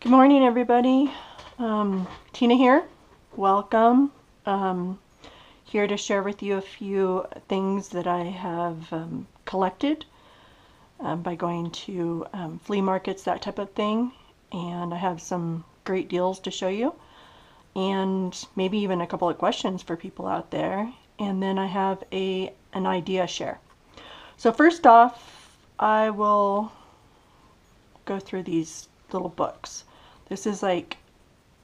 Good morning, everybody. Tina here. Welcome. Here to share with you a few things that I have collected by going to flea markets, that type of thing. And I have some great deals to show you, and maybe even a couple of questions for people out there. And then I have an idea share. So first off, I will go through these little books. This is like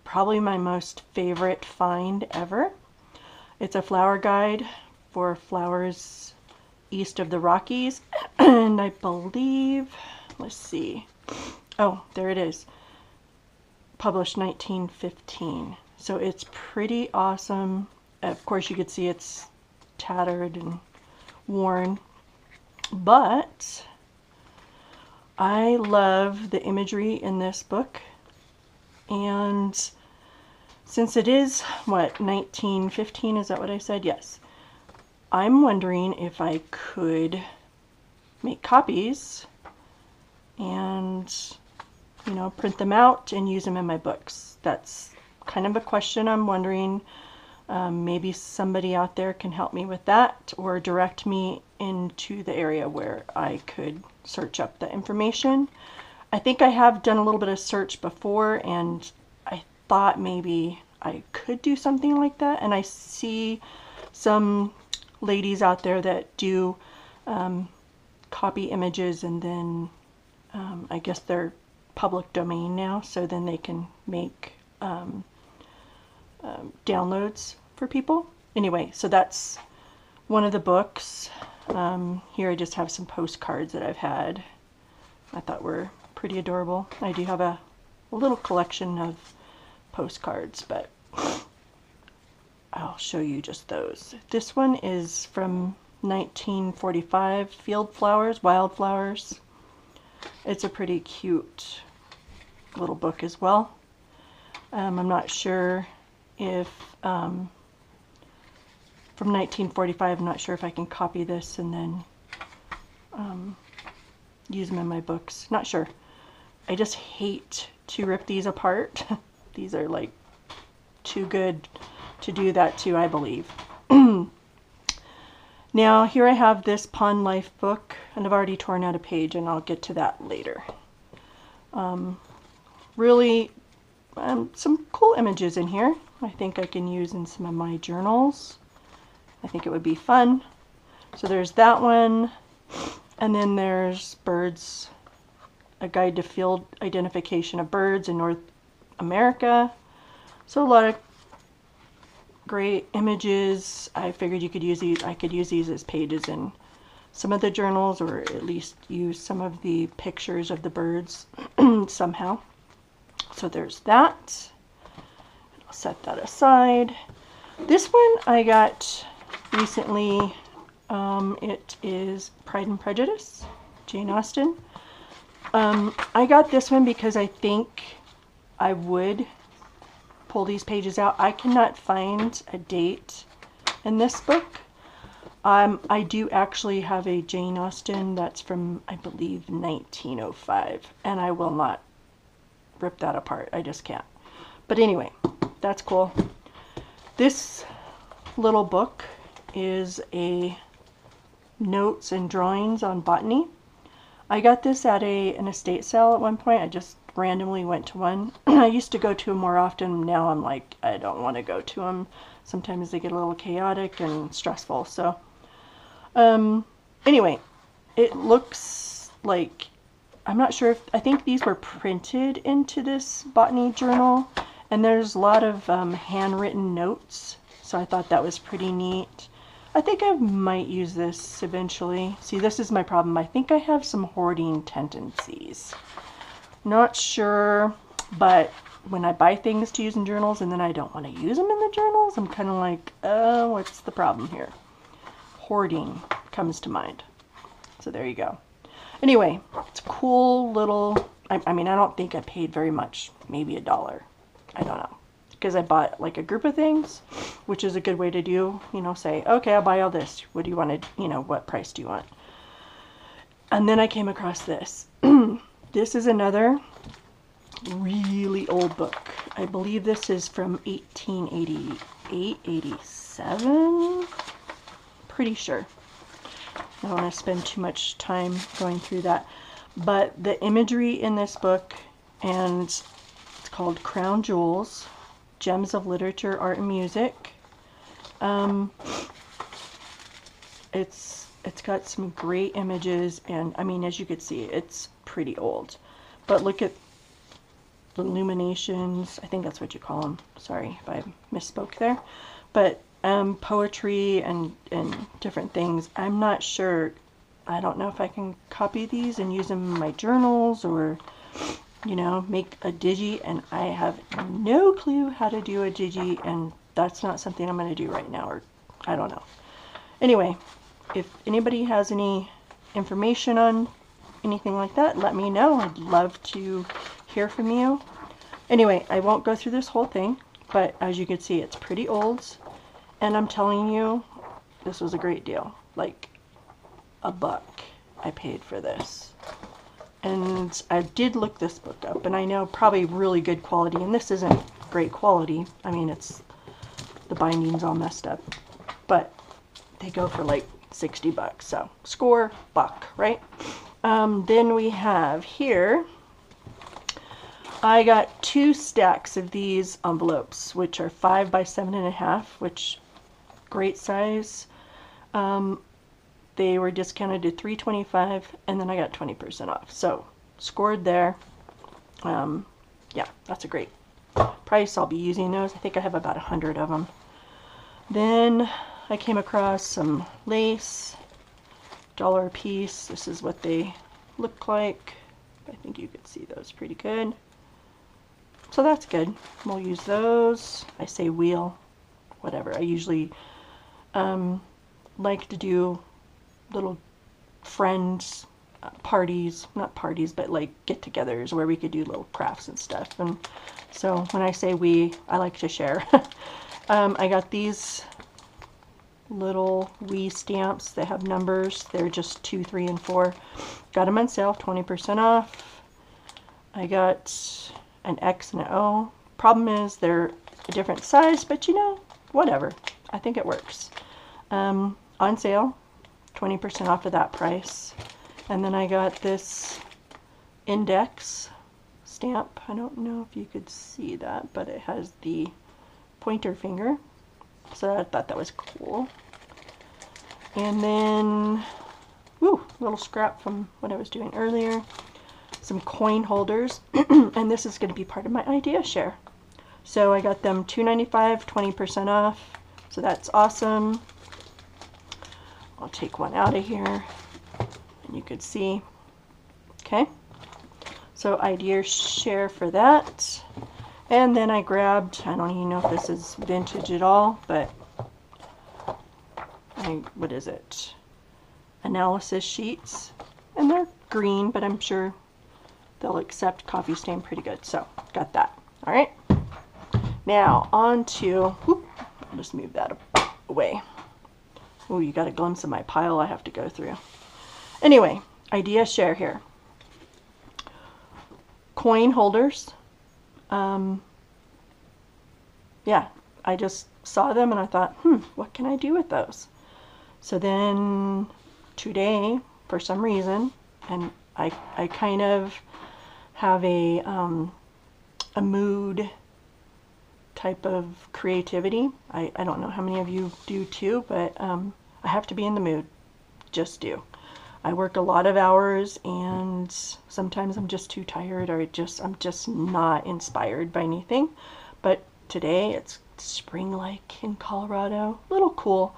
probably my most favorite find ever. It's a flower guide for flowers east of the Rockies, and I believe, let's see, oh, there it is, published 1915. So it's pretty awesome. Of course, you could see it's tattered and worn, but I love the imagery in this book. And since it is, what, 1915, is that what I said? Yes. I'm wondering if I could make copies and, you know, print them out and use them in my books. That's kind of a question I'm wondering. Maybe somebody out there can help me with that or direct me into the area where I could search up the information. I think I have done a little bit of search before, and I thought maybe I could do something like that. And I see some ladies out there that do copy images, and then I guess they're public domain now, so then they can make downloads for people. Anyway, so that's one of the books. Here I just have some postcards that I've had. I thought were pretty adorable. I do have a little collection of postcards, but I'll show you just those. This one is from 1945, Field Flowers, Wildflowers. It's a pretty cute little book as well. I'm not sure if from 1945, I'm not sure if I can copy this and then use them in my books. Not sure. I just hate to rip these apart. These are like too good to do that to, I believe. Now here I have this Pond Life book, and I've already torn out a page, and I'll get to that later. Really some cool images in here. I think I can use in some of my journals. I think it would be fun. So there's that one, and then there's birds, a guide to field identification of birds in North America. So a lot of great images. I figured you could use these, I could use these as pages in some of the journals, or at least use some of the pictures of the birds somehow. So there's that. I'll set that aside. This one I got recently. It is Pride and Prejudice, Jane Austen. I got this one because I think I would pull these pages out. I cannot find a date in this book. I do actually have a Jane Austen that's from, I believe, 1905, and I will not rip that apart. I just can't. But anyway, that's cool. This little book is a notes and drawings on botany. I got this at an estate sale at one point. I just randomly went to one. I used to go to them more often. Now I'm like, I don't want to go to them. Sometimes they get a little chaotic and stressful. So anyway, it looks like, I'm not sure if, I think these were printed into this botany journal, and there's a lot of handwritten notes. So I thought that was pretty neat. I think I might use this eventually. See, this is my problem. I think I have some hoarding tendencies. Not sure, but when I buy things to use in journals and then I don't want to use them in the journals, I'm kind of like, what's the problem here? Hoarding comes to mind. So there you go. Anyway, it's a cool little, I mean, I don't think I paid very much, maybe $1. I don't know. Because I bought like a group of things, which is a good way to do, you know, say, okay, I'll buy all this. What do you want to, you know, what price do you want? And then I came across this. This is another really old book. I believe this is from 1888, 87. Pretty sure. I don't want to spend too much time going through that. But the imagery in this book, and it's called Crown Jewels, Gems of Literature, Art, and Music. It's got some great images, and I mean, as you can see, it's pretty old. But look at the illuminations. I think that's what you call them. Sorry if I misspoke there. But poetry and different things. I'm not sure. I don't know if I can copy these and use them in my journals, or, you know, make a digi, and I have no clue how to do a digi, and that's not something I'm going to do right now, or I don't know. Anyway, if anybody has any information on anything like that, let me know. I'd love to hear from you. Anyway, I won't go through this whole thing, but as you can see, it's pretty old, and I'm telling you, this was a great deal. Like $1 I paid for this. And I did look this book up, and I know probably really good quality, and this isn't great quality. I mean, it's, the binding's all messed up, but they go for like $60, so score $1, right? Then we have here, I got 2 stacks of these envelopes, which are 5 by 7.5, which great size. They were discounted to $3.25, and then I got 20% off. So scored there. Yeah, that's a great price. I'll be using those. I think I have about 100 of them. Then I came across some lace, $1 a piece. This is what they look like. I think you could see those pretty good. So that's good. We'll use those. I say wheel, whatever. I usually like to do little friends parties, not parties, but like get-togethers where we could do little crafts and stuff. And so when I say we, I like to share. I got these little we stamps that have numbers. They're just 2, 3, and 4. Got them on sale, 20% off. I got an X and an O. Problem is they're a different size, but you know, whatever. I think it works. On sale, 20% off of that price. And then I got this index stamp. I don't know if you could see that, but it has the pointer finger. So I thought that was cool. And then, woo, little scrap from what I was doing earlier. Some coin holders. And this is going to be part of my idea share. So I got them $2.95, 20% off. So that's awesome. I'll take one out of here, and you could see. Okay, so idea share for that. And then I grabbed, I don't even know if this is vintage at all, but what is it? Analysis sheets, and they're green, but I'm sure they'll accept coffee stain pretty good. So got that. All right. Now on to, whoop, I'll just move that away. Oh, you got a glimpse of my pile I have to go through. Anyway, idea share here. Coin holders. Yeah, I just saw them and I thought, what can I do with those? So then today, for some reason, and I kind of have a mood type of creativity. I don't know how many of you do too, but I have to be in the mood. Just do. I work a lot of hours, and sometimes I'm just too tired, or I'm just not inspired by anything. But today it's spring-like in Colorado, a little cool,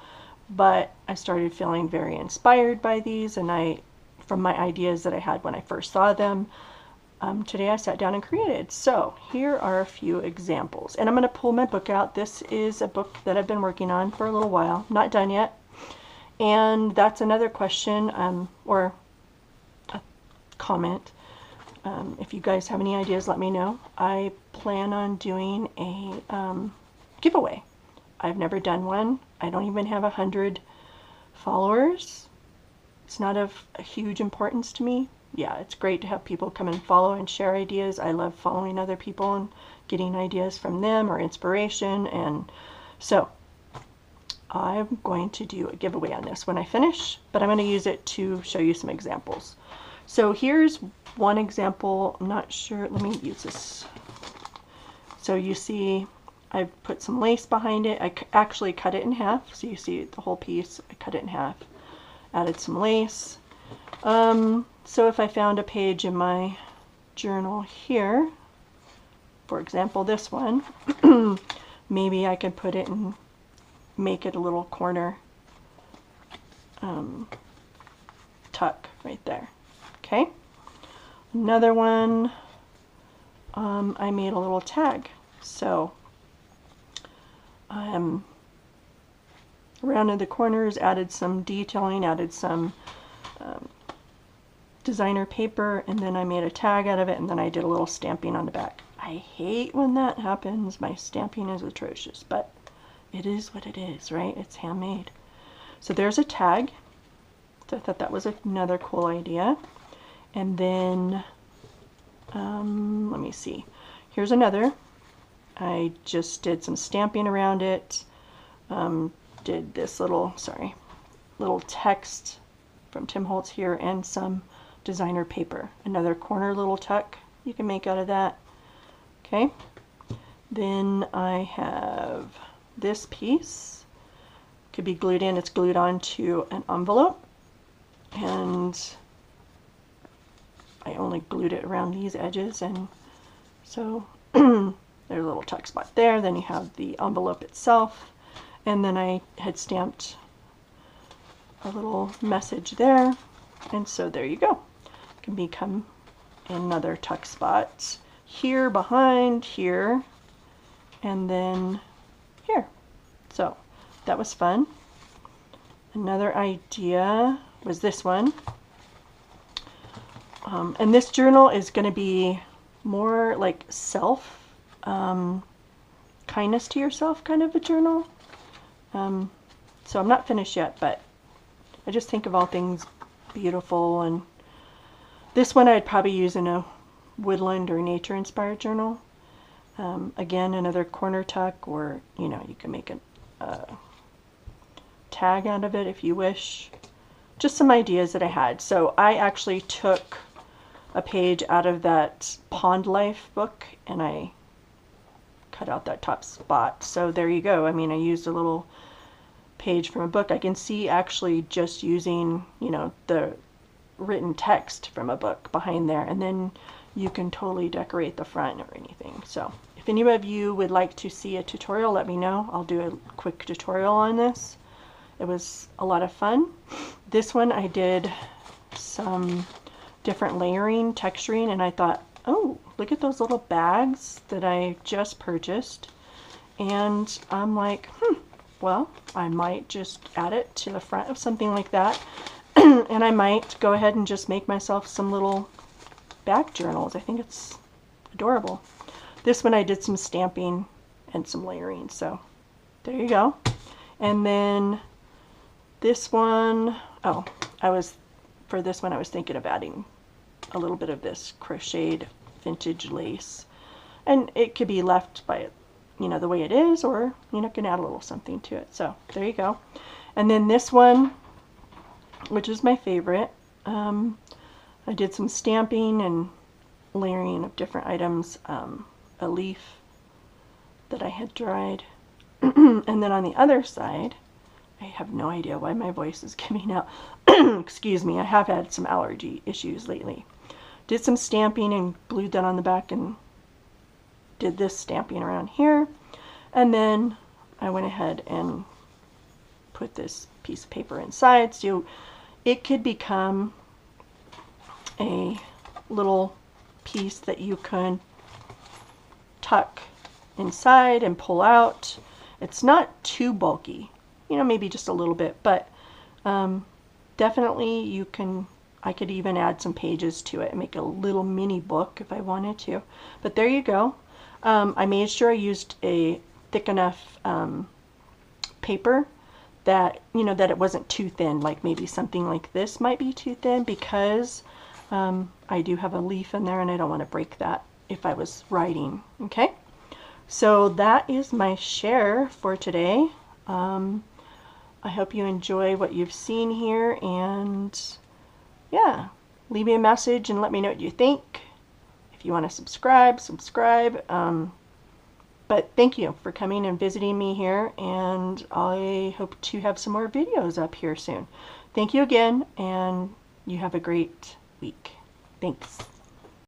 but I started feeling very inspired by these, and from my ideas that I had when I first saw them. Today I sat down and created. So here are a few examples, and I'm going to pull my book out. This is a book that I've been working on for a little while, not done yet. And that's another question or a comment. If you guys have any ideas, let me know. I plan on doing a giveaway. I've never done one. I don't even have 100 followers. It's not of a huge importance to me. yeah, it's great to have people come and follow and share ideas. I love following other people and getting ideas from them or inspiration. And so I'm going to do a giveaway on this when I finish, but I'm going to use it to show you some examples. So here's one example. I'm not sure. Let me use this. So you see I've put some lace behind it. I actually cut it in half. So you see the whole piece. I cut it in half. Added some lace. So if I found a page in my journal here, for example this one, maybe I could put it and make it a little corner tuck right there. Okay. Another one, I made a little tag. So rounded the corners, added some detailing, added some designer paper, and then I made a tag out of it, and then I did a little stamping on the back. I hate when that happens. My stamping is atrocious, but it is what it is, right? It's handmade. So there's a tag. So I thought that was another cool idea. And then, let me see. Here's another. I just did some stamping around it. Did this little text from Tim Holtz here and some designer paper. Another corner little tuck you can make out of that. Okay. Then I have this piece. Could be glued in. It's glued onto an envelope. And I only glued it around these edges, and so there's a little tuck spot there. Then you have the envelope itself, and then I had stamped a little message there, and so there you go. It can become another tuck spot here, behind here, and then here. So that was fun. Another idea was this one. And this journal is going to be more like kindness to yourself kind of a journal. So I'm not finished yet, but I just think of all things beautiful. And this one I'd probably use in a woodland or nature inspired journal. Again, another corner tuck, or you can make a tag out of it if you wish. Just some ideas that I had. So I actually took a page out of that Pond Life book and I cut out that top spot. So there you go. I mean, I used a little page from a book. I can see actually just using, the written text from a book behind there, and then you can totally decorate the front or anything. So if any of you would like to see a tutorial, let me know. I'll do a quick tutorial on this. It was a lot of fun. This one I did some different layering, texturing, and I thought, oh, look at those little bags that I just purchased. And I'm like, well, I might just add it to the front of something like that. And I might go ahead and just make myself some little back journals. I think it's adorable. This one I did some stamping and some layering. So there you go. And then this one, for this one I was thinking of adding a little bit of this crocheted vintage lace. And it could be left by it, the way it is, or can add a little something to it. So there you go. And then this one, which is my favorite, I did some stamping and layering of different items, a leaf that I had dried. And then on the other side, I have no idea why my voice is giving out. Excuse me, I have had some allergy issues lately. Did some stamping and glued that on the back and did this stamping around here. And then I went ahead and put this piece of paper inside. So it could become a little piece that you can tuck inside and pull out. It's not too bulky. Maybe just a little bit, but definitely I could even add some pages to it and make a little mini book if I wanted to. But there you go. I made sure I used a thick enough paper that, that it wasn't too thin, like maybe something like this might be too thin, because I do have a leaf in there and I don't want to break that if I was writing. Okay, so that is my share for today. I hope you enjoy what you've seen here, and yeah, leave me a message and let me know what you think. If you want to subscribe, subscribe. But thank you for coming and visiting me here, and I hope to have some more videos up here soon. Thank you again, and you have a great week. Thanks.